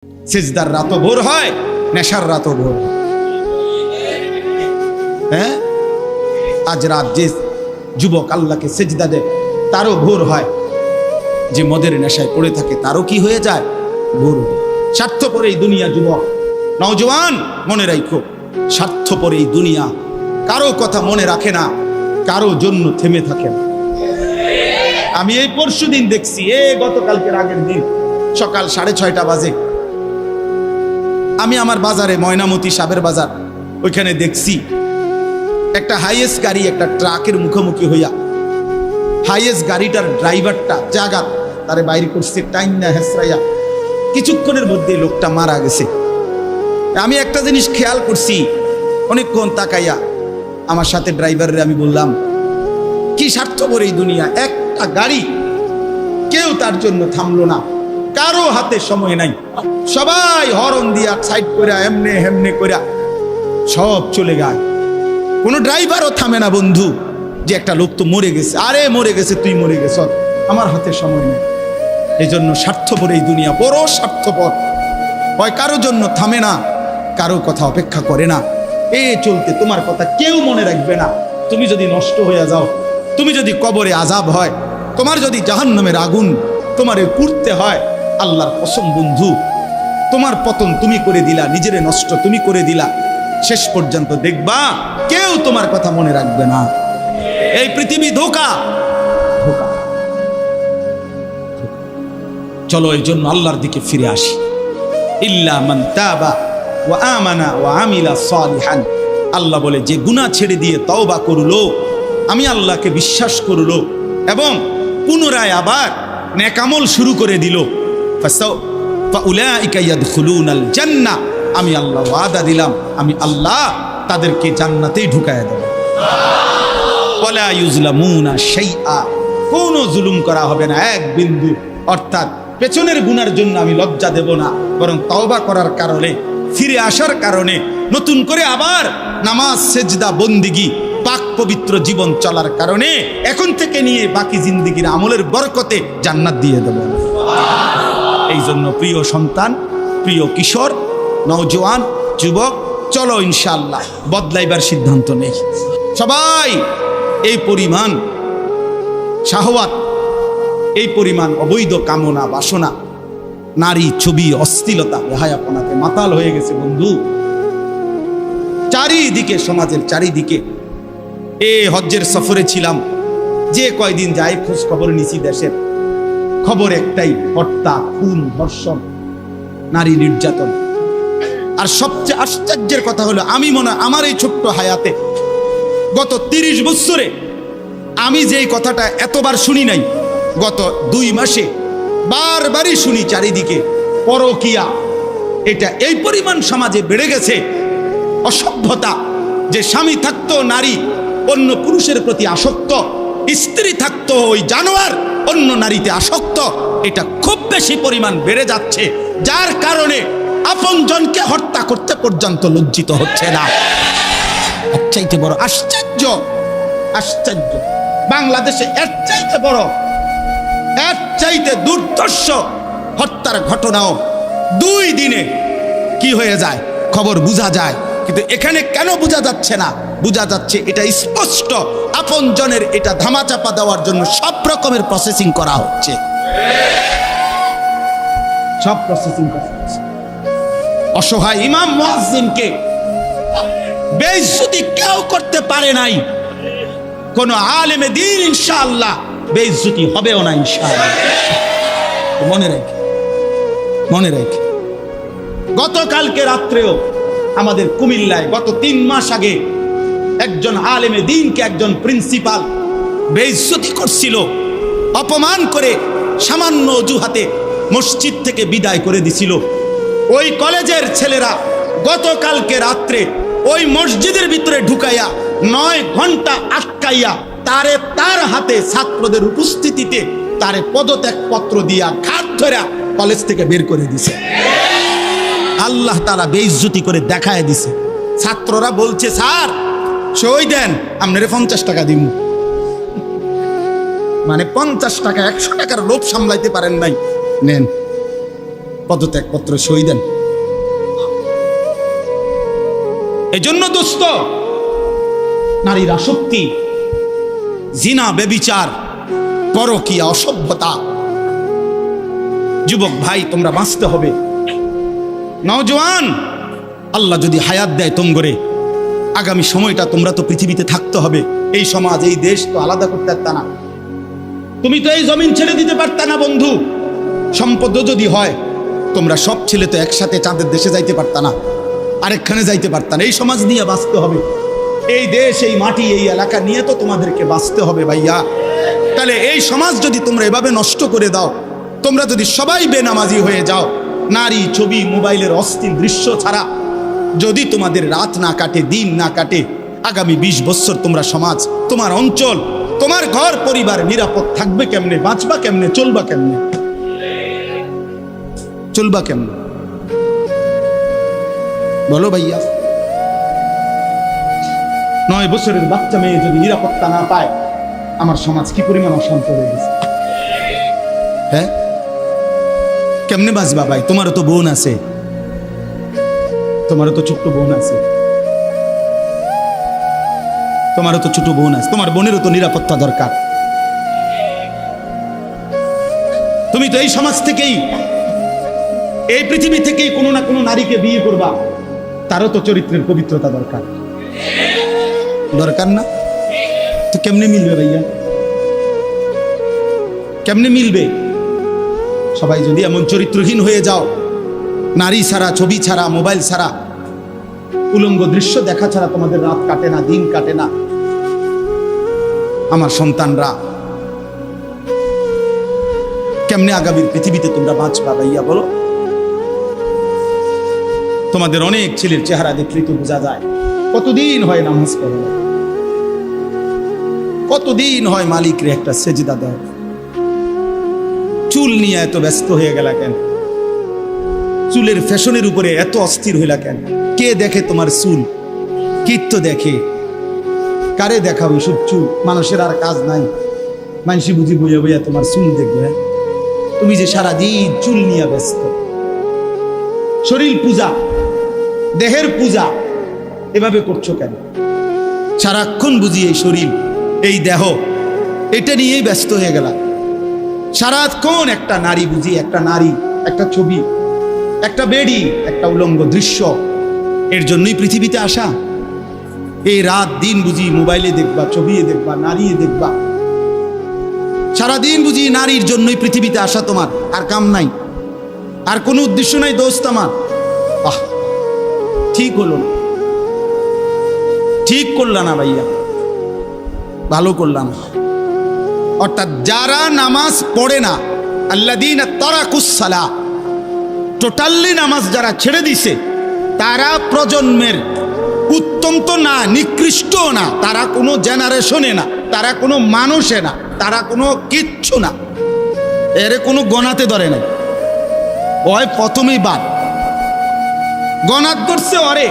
সিজদার রাতও ভোর হয়, নেশার রাতও ভোর হয়। হ্যাঁ, আজ রাত যে যুবক আল্লাহকে সিজদা দেয় তারও ভোর হয়, যে মদের নেশায় পড়ে থাকে তারও কি হয়ে যায়, ভোর হয়। স্বার্থপর এই দুনিয়া যুবক, নওজওয়ান মনে রাখো, স্বার্থপর এই দুনিয়া কারো কথা মনে রাখে না, কারো জন্য থেমে থাকে না। আমি এই পরশুদিন দেখছি, গতকালকের আগের দিন সকাল 6:30 বাজে আমি আমার বাজারে, ময়নামতি সাবের বাজার, ওইখানে দেখছি একটা হাইয়েস্ট গাড়ি একটা ট্রাকের মুখোমুখি হইয়া, হাইয়েস্ট গাড়িটার ড্রাইভারটা জাগাত তারে বাইরে করছে টাইম না হেসরাইয়া, কিছুক্ষণের মধ্যে লোকটা মারা গেছে। আমি একটা জিনিস খেয়াল করছি, অনেকক্ষণ তাকাইয়া আমার সাথে ড্রাইভারের আমি বললাম, কি স্বার্থপর এই দুনিয়া, একটা গাড়ি কেউ তার জন্য থামলো না, কারো হাতে সময় নাই, সবাই হরন দিয়া সাইড করে এমনে হেমনে করে সব চলে যায়, কোনো ড্রাইভারও থামে না বন্ধু, যে একটা লোক তো মরে গেছে, আরে মরে গেছে, তুই মরে গেছ, আমার হাতে সময় নেই। এই জন্য স্বার্থপর এই দুনিয়া, বড় স্বার্থপর, হয় কারো জন্য থামে না, কারো কথা অপেক্ষা করে না। চলতে তোমার কথা কেউ মনে রাখবে না। তুমি যদি নষ্ট হয়ে যাও, তুমি যদি কবরে আযাব হয়, তোমার যদি জাহান্নামের আগুন তোমারে পুড়তে হয়, আল্লাহর কসম বন্ধু, তোমার পতন তুমি করে দিলা, নিজেরে নষ্ট তুমি করে দিলা, শেষ পর্যন্ত দেখবা কেউ তোমার কথা মনে রাখবে না। এই পৃথিবী ধোঁকা, ধোঁকা। চলো এই জন্য আল্লাহর দিকে ফিরে আসি। ইল্লা মান তাবা ওয়া আমানা ওয়া আমিলা সালিহান, আল্লাহ বলে যে গুনাহ ছেড়ে দিয়ে তওবা করলো, আমি আল্লাহকে বিশ্বাস করলো এবং পুনরায় আবার নেক আমল শুরু করে দিল, ফাউলাইকা ইয়াদখুলুনাল জান্নাহ, আমি আল্লাহ ওয়াদা দিলাম, আমি আল্লাহ তাদেরকে জান্নাতেই ঢুকায়া দেব। ওয়ালা ইউজলামুনা শাইআ, কোনো জুলুম করা হবে না এক বিন্দু। অর্থাৎ পেছনের গুনার জন্য আমি লজ্জা দেব না, বরং তওবা করার কারণে, ফিরে আসার কারণে, নতুন করে আবার নামাজ সেজদা বন্দিগি পাক পবিত্র জীবন চলার কারণে এখন থেকে নিয়ে বাকি জিন্দেগির আমলের বরকতে জান্নাত দিয়ে দেব। এই জন্য প্রিয় সন্তান, প্রিয় কিশোর, নওজওয়ান, যুবক, চলো ইনশাআল্লাহ বদলাইবার সিদ্ধান্ত নেই। সবাই এই পরিমাণ শাহওয়াত, এই পরিমাণ অবৈধ কামনা বাসনা, নারী ছবি, অশ্লীলতা, বেহায়াপনাতে মাতাল হয়ে গেছে বন্ধু চারিদিকে, সমাজের চারিদিকে। হজ্জের সফরে ছিলাম, যে কয়দিন যায় খোঁজ খবর নিছি, দেশের খবর একটাই, হত্যা, খুন, ধর্ষণ, নারী নির্যাতন। আর সবচেয়ে আশ্চর্যের কথা হলো, আমি মনে হয় আমার এই ছোট্ট হায়াতে গত 30 বছরে আমি যেই কথাটা এতবার শুনি নাই, গত 2 মাসে বারবারই শুনি চারিদিকে পরকিয়া। এটা এই পরিমাণ সমাজে বেড়ে গেছে, অসভ্যতা, যে স্বামী থাকতো নারী অন্য পুরুষের প্রতি আসক্ত, স্ত্রী থাকতো ওই জানোয়ার অন্য নারীতে আসক্ত, এটা খুব বেশি পরিমাণ বেড়ে যাচ্ছে, যার কারণে আপনজনকে হত্যা করতে পর্যন্ত লজ্জিত হচ্ছে না। এর চাইতে বড় আশ্চর্য, আশ্চর্য বাংলাদেশে এর চাইতে বড়, এর চাইতে দুর্ধর্ষ হত্যার ঘটনাও 2 দিনে কি হয়ে যায় খবর বোঝা যায়। কিন্তু এখানে কেন বোঝা যাচ্ছে না? বোঝা যাচ্ছে এটা স্পষ্ট, আপনজনের এটা ধামাচাপা দেওয়ার জন্য সব রকমের প্রসেসিং করা হচ্ছে, সব প্রসেসিং করা হচ্ছে। অসহায় ইমাম মুয়াজ্জিনকে বেইজ্জতি কেউ করতে পারে নাই, কোন আলেমে দ্বীন ইনশাআল্লাহ বেইজ্জতি হবেও না ইনশাআল্লাহ। মনে রেখে, মনে রেখে, গতকালকে রাত্রেও আমাদের কুমিল্লায় গত 3 মাস আগে একজন আলেমে দ্বীনকে একজন প্রিন্সিপাল বেইজ্জতি করছিল, অপমান করে সামান্য অজুহাতে মসজিদ থেকে বিদায় করে দিছিল। ওই কলেজের ছেলেরা গতকালকে রাত্রে ওই মসজিদের ভিতরে ঢুকাইয়া 9 ঘন্টা আটকাইয়া তারে, তার হাতে ছাত্রদের উপস্থিতিতে তারে পদত্যাগ পত্র দিয়া ঘাট ধরে কলেজ থেকে বের করে দিছে। আল্লাহ তাআলা বেইজ্জতি করে দেখায় দিছে। ছাত্ররা বলছে, স্যার সই দেন, আপনারে 50 টাকা দিব। মানে 50 টাকা, 100 টাকার লোভ সামলাইতে পারেন নাই, নেন। পদত্যাগপত্র সই দেন। এই জন্য দোস্ত, নারীর আসক্তি, জিনা, বেবিচার, পরকীয়া, অসভ্যতা, যুবক ভাই তোমরা বাঁচতে হবে। নওজোয়ান, আল্লাহ যদি হায়াত দেয় তোমরে, আগামী সময়টা তোমরা তো পৃথিবীতে থাকতে হবে। এই সমাজ, এই দেশ তো আলাদা করতে পারতা না, তুমি তো এই জমিন ছেড়ে দিতে পারতা না বন্ধু। সম্পদ যদি হয়, তোমরা সব ছেলে তো একসাথে চাঁদের দেশে যাইতে পারতা না, আরেকখানে যাইতে পারতা না। এই সমাজ নিয়ে বাঁচতে হবে, এই দেশ, এই মাটি, এই এলাকা নিয়ে তো তোমাদেরকে বাঁচতে হবে ভাইয়া। তাহলে এই সমাজ যদি তোমরা এভাবে নষ্ট করে দাও, তোমরা যদি সবাই বেনামাজি হয়ে যাও, নারী, ছবি, মোবাইলের অস্থির দৃশ্য ছাড়া যদি তোমাদের রাত না কাটে, দিন না কাটে, আগামী 20 বছর তোমরা সমাজ, তোমার অঞ্চল, তোমার ঘর পরিবার নিরাপদ থাকবে কেমনে? বাঁচবা কেমনে? চলবা কেমনে? চলবা কেমনে বলো ভাইয়া? 9 বছরের বাচ্চা মেয়ে যদি নিরাপত্তা না পায়, আমার সমাজ কি পরিমাণ অশান্ত হয়ে গেছে। হ্যাঁ, কেমনে বাঁচবা ভাই? তোমারও তো বোন আছে, তোমারও তো ছোট্ট বোন আছে, তোমারও তো ছোট বোন আছে, তোমার বোনেরও তো নিরাপত্তা দরকার। তুমি তো এই সমাজ থেকেই, এই পৃথিবী থেকেই কোনো না কোনো নারীকে বিয়ে করবা, তারও তো চরিত্রের পবিত্রতা দরকার, দরকার না? তো কেমনে মিলবে ভাইয়া? কেমনে মিলবে? সবাই যদি এমন চরিত্রহীন হয়ে যাও, নারী ছাড়া, ছবি ছাড়া, মোবাইল ছাড়া, উলঙ্গ দৃশ্য দেখা ছাড়া তোমাদের রাত কাটে না, দিন কাটে না, আমার সন্তানরা কেমনে আগামীর পৃথিবীতে তোমরা বাঁচবা ভাইয়া বলো? তোমাদের অনেক ছেলের চেহারা দেখলেই তো বোঝা যায় কতদিন হয় নামাজ পড়ে, কতদিন হয় মালিকরে একটা সেজদা দেয়। চুল নিয়ে এত ব্যস্ত হয়ে গেলা কেন? চুলের ফ্যাশনের উপরে এত অস্থির হইলা কেন? কে দেখে তোমার চুল? কীর্ত দেখে? কারে দেখাবো এসব চুল? মানুষের আর কাজ নাই, মানুষই বুঝি বইয়া বইয়া তোমার চুল দেখবে। তুমি যে সারাদিন চুল নিয়ে ব্যস্ত, শরীর পূজা, দেহের পূজা এভাবে করছো কেন? সারাক্ষণ বুঝি এই শরীর, এই দেহ, এটা নিয়েই ব্যস্ত হয়ে গেলা। সারাক্ষণ একটা নারী বুঝি, একটা নারী, একটা ছবি, একটা বেডি, একটা উলঙ্গ দৃশ্য, এর জন্যই পৃথিবীতে আসা। এই রাত দিন বুঝি মোবাইলে দেখবা, ছবি দেখবা, নারী দেখবা, সারাদিন বুঝি নারীর জন্যই পৃথিবীতে আসা। তোমার আর কাম নাই, আর কোনো উদ্দেশ্য নাই দোস্ত আমার। ঠিক হলো না, ঠিক করলা না ভাইয়া, ভালো করলাম। অর্থাৎ যারা নামাজ পড়ে না, আল্লাযীনা তারাকুস সালাহ, টোটালি নামাজ যারা ছেড়ে দিছে, তারা প্রজন্মের উত্তম তো না, নিকৃষ্ট না, তারা কোনো জেনারেশনে না, তারা কোনো মানুষে না, তারা কোনো কিচ্ছু না, এর কোনো গণাতে ধরে না। ওই প্রথমেই বাদ গণাত করছে, অরে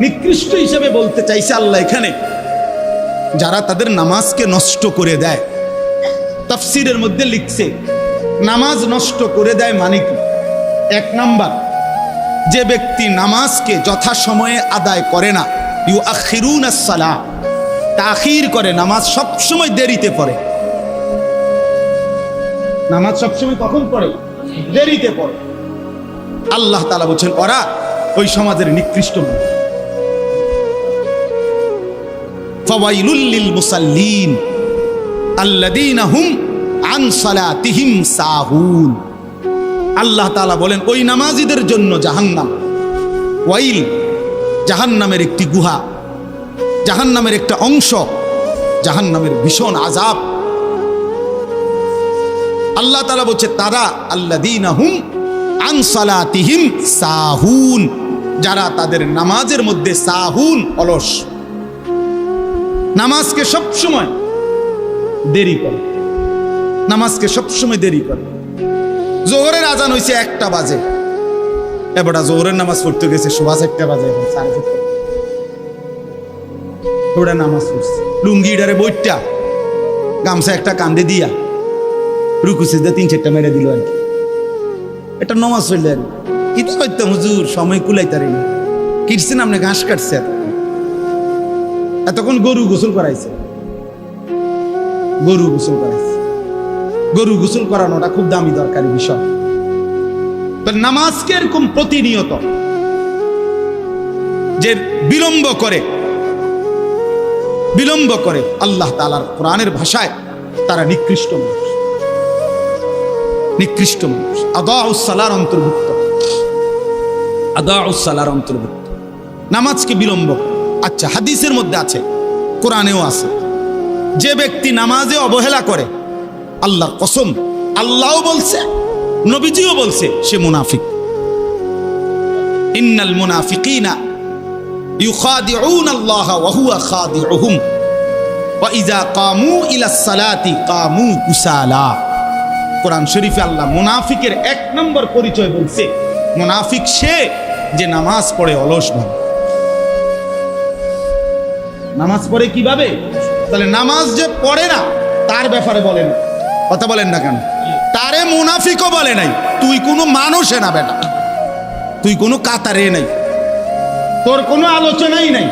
নিকৃষ্ট হিসেবে বলতে চাইছে আল্লাহ এখানে যারা তাদের নামাজকে নষ্ট করে দেয়। তাফসীরের মধ্যে লিখছে নামাজ নষ্ট করে দেয় মানে কি? 1 নাম্বার, যে ব্যক্তি নামাজকে যথাসময়ে আদায় করে না, ইউআখিরুনাস সালাহ, তাখির করে, নামাজ সবসময় দেরিতে পড়ে। নামাজ সবসময় কখন পড়ে? দেরিতে পড়ে। আল্লাহ তাআলা বলছেন ওরা ওই সমাজের নিকৃষ্ট মানুষ। ফাওয়াইলুল লিল মুসাল্লিন আল্লাযীনা হুম আন সালাতিহিম সাহুন। আল্লাহ তাআলা বলেন ওই নামাজীদের জন্য জাহান্নাম। ওয়াইল, জাহান্নামের একটি গুহা, জাহান্নামের একটা অংশ, জাহান্নামের ভীষণ আযাব। আল্লাহ তাআলা বলছে তারা আল্লাযীনা হুম আন সালাতিহিম সাহুন, যারা তাদের নামাজের মধ্যে সাহুন, অলস, নামাজকে সবসময় দেরি করে, নামাজকে সবসময় দেরি করে। জোহরের আজান হইছে 1টা বাজে, এবারে জোহরের নামাজ পড়তে গেছে 1:15 বাজে, 4:30 ওরা নামাজ পড়ছে লুঙ্গিটারে বইটা, গামছা একটা কান্দে দিয়া, রুকু সিজদা 3-4টা মেরে দিল আর কি। এটা নমাজ হইলে আর কি তো করতাম হুজুর, সময় কুলাইতারি না। কিটছেন আপনি, ঘাস কাটছে, এতক্ষণ গরু গোসল করাইছে, গরু গোসল করাইছে। গরু গোসল করানোটা খুব দামি দরকারি বিষয়। নামাজকে এরকম প্রতিনিয়ত যে বিলম্ব করে আল্লাহ তাআলার কোরআনের ভাষায় তারা নিকৃষ্ট মানুষ, নিকৃষ্ট মানুষ। আদাউস সালার অন্তর্ভুক্ত, আদাউস সালার অন্তর্ভুক্ত নামাজকে বিলম্ব। আচ্ছা, হাদিসের মধ্যে আছে, কোরআনেও আছে, যে ব্যক্তি নামাজে অবহেলা করে, আল্লাহর কসম, আল্লাহও বলছে, নবীজিও বলছে, সে মুনাফিক। ইন্নাল মুনাফিকিনা ইউখাদিউনা আল্লাহ ওয়া হুয়া খাদিউহুম ওয়া ইযা কামু ইলাস সালাতি কামু কুসালা। কোরআন শরীফে আল্লাহ মুনাফিকের এক নম্বর পরিচয় বলছে, মুনাফিক সে যে নামাজ পড়ে অলসভাবে। নামাজ পড়ে কিভাবে? তাহলে নামাজ যে পড়ে না তার ব্যাপারে বলেন, কথা বলেন না কেন? তারে মুনাফিকও বলে নাই। তুই কোনো মানুষে না বেটা, তুই কোনো কাতারে নাই, তোর কোনো আলোচনাই নাই।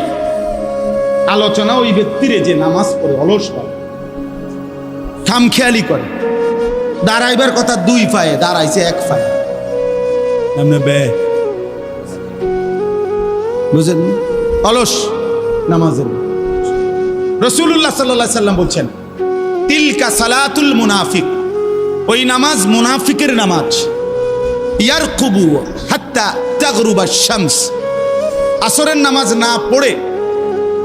আলোচনা ওই ব্যক্তিরে যে নামাজ পড়ে অলসভাবে, খামখেয়ালি করে। দাঁড়াইবার কথা দুই পায়ে, দাঁড়াইছে এক পায়ে, বুঝেন? অলস নামাজের। রাসূলুল্লাহ সাল্লাল্লাহু আলাইহি সাল্লাম বলছেন, তিলকা সালাতুল মুনাফিক, ওই নামাজ মুনাফিকের নামাজ। ইয়ারকুবু হাত্তা তাগরুবা শামস, আসরের নামাজ না পড়ে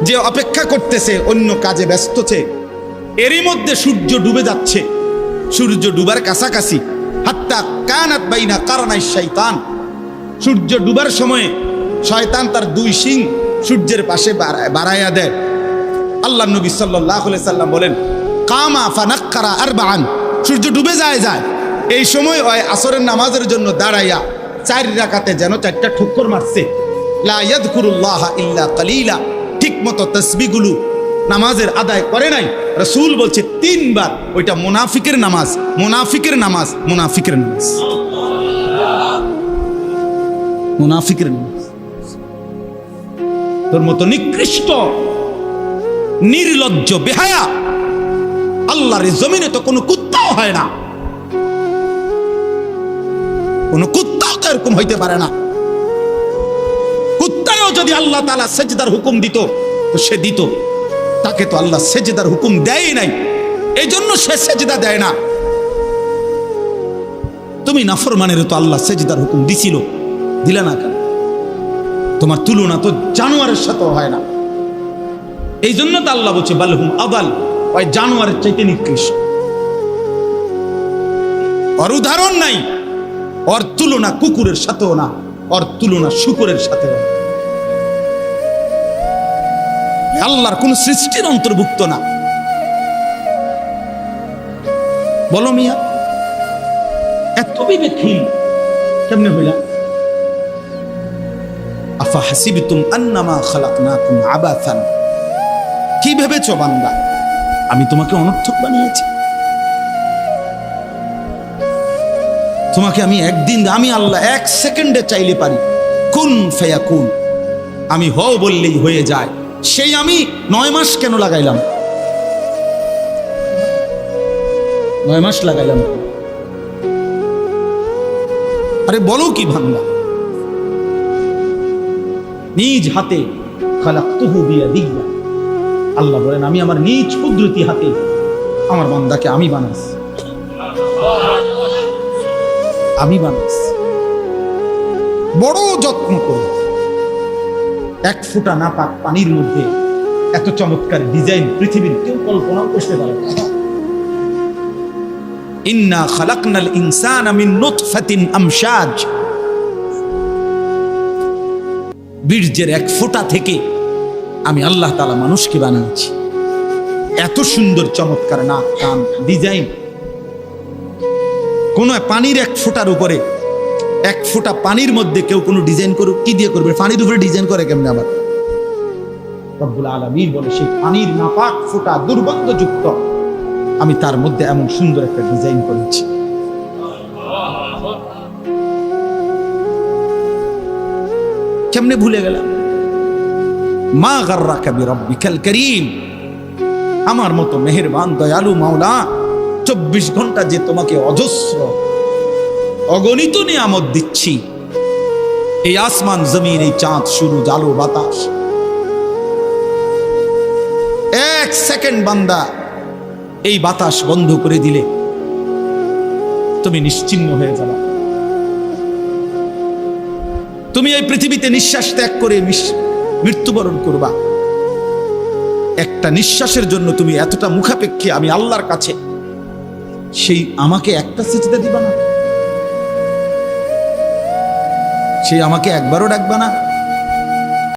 যে অপেক্ষা করতেছে, অন্য কাজে ব্যস্তছে, এরই মধ্যে সূর্য ডুবে যাচ্ছে, সূর্য ডুবার কাছাকাছি। হাত্তা কানাত বাইনা কারনাই শয়তান, সূর্য ডুবার সময়ে শয়তান তার দুই শিং সূর্যের পাশে বাড়াইয়া দেয়। আল্লাহ নবী সাল্লাল্লাহু আলাইহি সাল্লাম বলেন, কামা ফানাক্কারা আরবাআন, সূর্য ডুবে যায়, এই সময় ওই আসরের নামাজের জন্য দাঁড়াইয়া 4 রাকাতে যেন 4টা ঠুক্কর মারছে। লা ইয়াযকুরুল্লাহ ইল্লা কালিলা, ঠিক মতো তাসবিহগুলো নামাজের আদায় করে নাই। রাসূল বলছে 3 বার, ওইটা মুনাফিকের নামাজ, মুনাফিকের নামাজ, মুনাফিকের নামাজ, মুনাফিকের নামাজ। তোর মতো নিকৃষ্ট নির্লজ্জ বেহায়া আল্লাহর জমিনে তো কোনো কুত্তাও হয় না, কোনো কুত্তাও তো এরকম হইতে পারে না। কুত্তাও যদি আল্লাহ তাআলা সেজদার হুকুম দিত তো সে দিত, তাকে তো আল্লাহ সেজদার হুকুম দেয় নাই, এই জন্য সে সেজদা দেয় না। তুমি নাফরমানের তো আল্লাহ সেজদার হুকুম দিছিল, দিলা না কেন? তোমার তুলনা তো জানোয়ারের সাথেও হয় না। এই জন্য তো আল্লাহ বলছে বালহুম আদাল, ওই জানোয়ারের চাইতে নিকৃষ্ট। ওর উদাহরণ নাই, ওর তুলনা কুকুরের সাথেও না, ওর তুলনা শুকরের সাথেও না। আল্লাহর কোন সৃষ্টির অন্তর্ভুক্ত না। বলো মিয়া, এত বিবেকহীন কেমনে হইলা? আফা হাসিবতুম আন্নামা খালাকনাকুম আবাসান, কি ভেবেছো বান্দা আমি তোমাকে অনর্থক বানিয়েছি? তোমাকে আমি একদিন, আমি আল্লাহ 1 সেকেন্ডে চাইলে পারি, কুন ফায়াকুন, আমি হও বললেই হয়ে যায়। সেই আমি 9 মাস কেন লাগাইলাম? 9 মাস লাগাইলাম। আরে বলো কি বান্দা, নিজ হাতে খালাকতুহু বিয়াদিয়া, আল্লাহ বলেন আমি আমার নিজ কুদরতি হাতে আমার বান্দাকে আমি বানাইছি, আমি বানাইছি। বড় যত্ন করে 1 ফোঁটা নাপাক পানির মধ্যে এত চমৎকার ডিজাইন পৃথিবীর কেউ কল্পনাও করতে পারে না। ইন্না খালাকনাল ইনসানা মিন নুতফাতিন আমশাজ, বীর্যের 1 ফোঁটা থেকে আমি আল্লাহ তাআলা মানুষকে বানিয়েছি। এত সুন্দর চমৎকার নাক কান ডিজাইন। কোন পানির 1 ফোঁটার উপরে, 1 ফোঁটা পানির মধ্যে কেউ কোনো ডিজাইন করুক, কি দিয়ে করবে? পানির উপরে ডিজাইন করে কেমনে? আবার রব্বুল আলামিন বলে সেই পানির নাপাক ফোঁটা দুর্গন্ধযুক্ত, আমি তার মধ্যে এমন সুন্দর একটা ডিজাইন করেছি। কেমনে ভুলে গেলাম? মা গাররাকা বিরাব্বিকাল কারীম, আমার মতো মেহেরবান দয়ালু মাওলা 24 ঘন্টা যে তোমাকে অজস্র অগণিত নিয়ামত দিচ্ছি, এই আসমান জমিন, এই চাঁদ সূরজ আলো বাতাস, 1 সেকেন্ড বান্দা এই বাতাস বন্ধ করে দিলে তুমি নিশ্চিহ্ন হয়ে যাবে। তুমি এই পৃথিবীতে নিঃশ্বাস ত্যাগ করে মৃত্যুবরণ করবা। একটা নিঃশ্বাসের জন্য তুমি এতটা মুখাপেক্ষী আমি আল্লাহর কাছে, সেই আমাকে একটা সিজদা দিবা না? সেই আমাকে একবারও ডাকবা না?